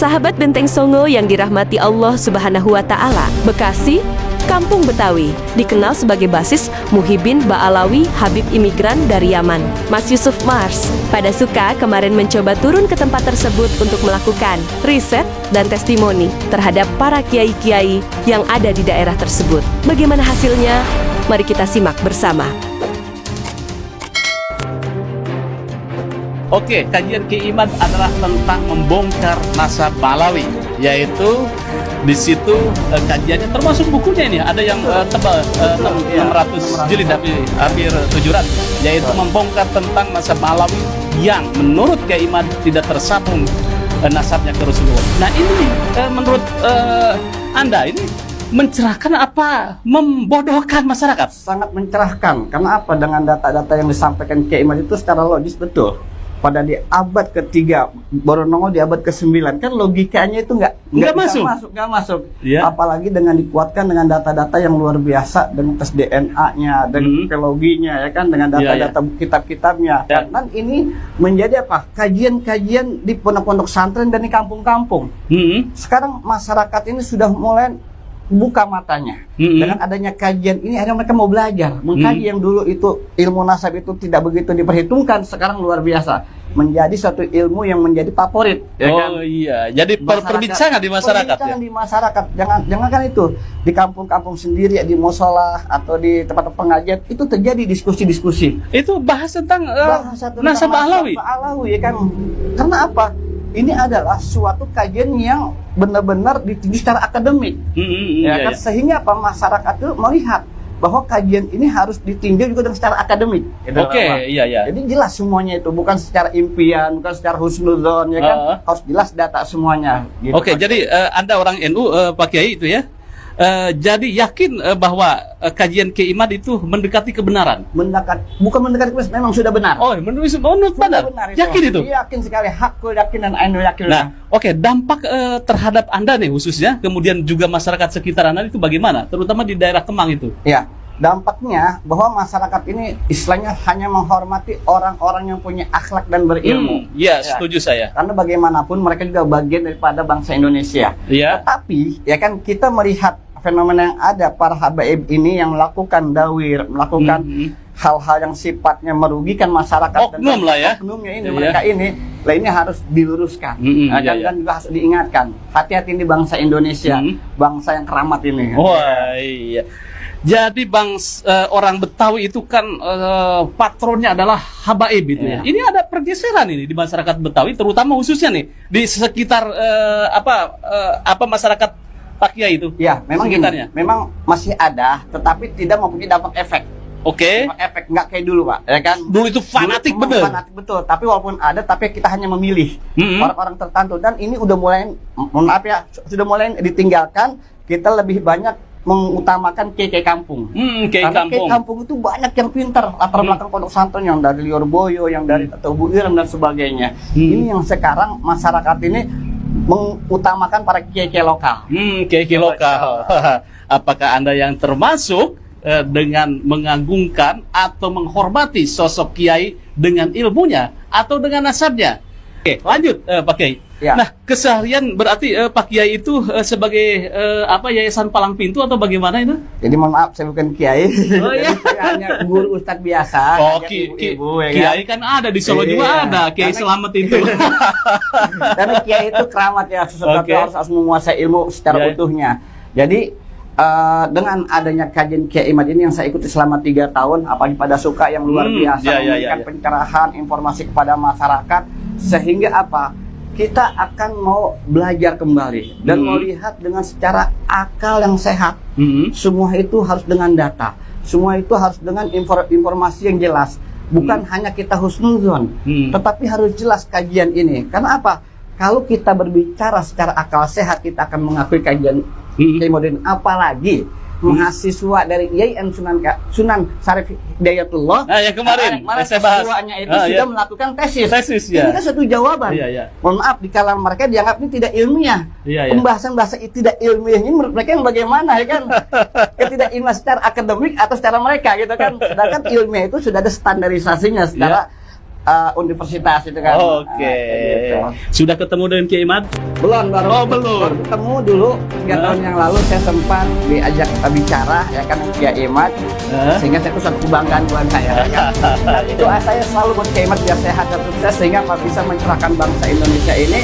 Sahabat Benteng Songo yang dirahmati Allah Subhanahu wa Ta'ala, Bekasi, Kampung Betawi, dikenal sebagai basis Muhyiddin Ba'alawi, Habib imigran dari Yaman. Mas Yusuf Mars pada suka kemarin mencoba turun ke tempat tersebut untuk melakukan riset dan testimoni terhadap para kiai-kiai yang ada di daerah tersebut. Bagaimana hasilnya? Mari kita simak bersama. Oke, kajian Kiai Imad adalah tentang membongkar nasab Ba'alawi, yaitu di situ kajiannya termasuk bukunya ini ada yang tebal 600 jilid hampir 700, yaitu membongkar tentang nasab Ba'alawi yang menurut Kiai Imad tidak tersambung nasabnya ke Rasulullah. Nah ini menurut Anda ini mencerahkan apa membodohkan masyarakat? Sangat mencerahkan. Karena apa? Dengan data-data yang disampaikan Kiai Imad itu secara logis betul. Pada di abad ketiga, baru nongol di abad ke-9, kan logikanya itu nggak masuk. Ya. Apalagi dengan dikuatkan dengan data-data yang luar biasa, dengan tes DNA-nya, dengan teknologinya, ya kan, dengan data-data kitab-kitabnya. Ya. Dan ini menjadi apa? Kajian-kajian di pondok-pondok santren dan di kampung-kampung. Sekarang masyarakat ini sudah mulai buka matanya. Dengan adanya kajian ini, akhirnya mereka mau belajar mengkaji yang dulu itu ilmu nasab itu tidak begitu diperhitungkan, sekarang luar biasa menjadi satu ilmu yang menjadi favorit. Ya kan? Iya, jadi perbincangan di masyarakat. Perbincangan di masyarakat. Jangan kan itu di kampung-kampung sendiri, di musola atau di tempat pengajian itu terjadi diskusi-diskusi. Itu bahas tentang nasab Ba'alawi. Ya kan? Karena apa? Ini adalah suatu kajian yang benar-benar ditinjau secara akademik, kan? Sehingga apa, masyarakat itu melihat bahwa kajian ini harus ditinjau juga dengan secara akademik. Iya. Jadi jelas semuanya itu, bukan secara impian, bukan secara husnudzon, ya kan? Harus jelas data semuanya. Gitu. Jadi Anda orang NU, Pak Kiai itu ya. Jadi yakin bahwa kajian Kiai Imad itu mendekati kebenaran? Bukan mendekati kebenaran, memang sudah benar. Oh, menurut benar. Yakin itu? Yakin sekali, hakul yakin dan ainul yakin. Nah, dampak terhadap Anda nih khususnya, kemudian juga masyarakat sekitar Anda itu bagaimana? Terutama di daerah Kemang itu. Ya, dampaknya bahwa masyarakat ini istilahnya hanya menghormati orang-orang yang punya akhlak dan berilmu. Iya, setuju saya. Karena bagaimanapun mereka juga bagian daripada bangsa Indonesia. Iya. Tetapi ya kan kita melihat fenomena yang ada, para habaib ini yang melakukan dawir, melakukan hal-hal yang sifatnya merugikan masyarakat. Oknum lah ya. Oknumnya ini, mereka ini harus diluruskan. Dan juga harus diingatkan. Hati-hati di bangsa Indonesia, bangsa yang keramat ini. Wah, iya. Jadi orang Betawi itu kan patronnya adalah habaib itu ya. Ini ada pergeseran ini di masyarakat Betawi, terutama khususnya nih di sekitar masyarakat Pak Kiai itu. Ya, memang sekitarnya. Memang masih ada, tetapi tidak mempunyai dampak efek. Efek nggak kayak dulu, Pak, ya kan? Dulu itu fanatik betul. Fanatik betul, tapi walaupun ada, tapi kita hanya memilih orang-orang tertentu, dan ini udah mulai, mohon maaf ya, sudah mulai ditinggalkan. Kita lebih banyak mengutamakan kiai kampung. Karena kiai kampung itu banyak yang pintar, latar belakang pondok santren yang dari Liorboyo, yang dari Tebu Irem dan sebagainya. Ini yang sekarang masyarakat ini mengutamakan para kiai-kiai lokal. Kiai-kiai lokal. Apakah Anda yang termasuk dengan mengagungkan atau menghormati sosok kiai dengan ilmunya atau dengan nasabnya? Oke, lanjut Pak Kiai. Ya. Nah, keseharian berarti Pak Kiai itu sebagai yayasan palang pintu atau bagaimana itu? Jadi mohon maaf, saya bukan kiai. Oh iya. Saya hanya guru ustadz biasa. Ibu-ibu, kiai kan ada di Solo juga ada Kiai Selamat itu. Karena kiai itu keramat ya, sesuatu harus menguasai ilmu secara utuhnya. Jadi dengan adanya kajian Kiai Imad ini yang saya ikuti selama 3 tahun, apalagi pada suka yang luar biasa, memberikan pencerahan informasi kepada masyarakat, sehingga apa? Kita akan mau belajar kembali dan melihat dengan secara akal yang sehat. Semua itu harus dengan data, semua itu harus dengan informasi yang jelas. Bukan hanya kita husnuzon, tetapi harus jelas kajian ini. Karena apa? Kalau kita berbicara secara akal sehat, kita akan mengakui kajian Kiai Muhyiddin. Apalagi mahasiswa dari IAIN Sunan Syarif Hidayatullah yang kemarin saya bahas itu sudah melakukan tesis ya. Ini kan satu jawaban. Mohon maaf, di kalangan mereka dianggap ini tidak ilmiah. Pembahasan bahasa tidak ilmiah ini menurut mereka yang bagaimana, ya kan? Ketidakilmuan secara akademik atau secara mereka gitu kan. Sedangkan ilmiah itu sudah ada standarisasinya secara universitas itu kan. Oke. Kayak gitu. Sudah ketemu dengan Kiai Imad? Belum, Oh, belum. baru ketemu dulu 3 tahun yang lalu saya sempat diajak bicara ya kan Kiai Imad, sehingga saya itu satu kebanggaan buat saya. Ya kan? Dan itu saya selalu buat Kiai Imad biar sehat dan sukses sehingga bisa mencerahkan bangsa Indonesia ini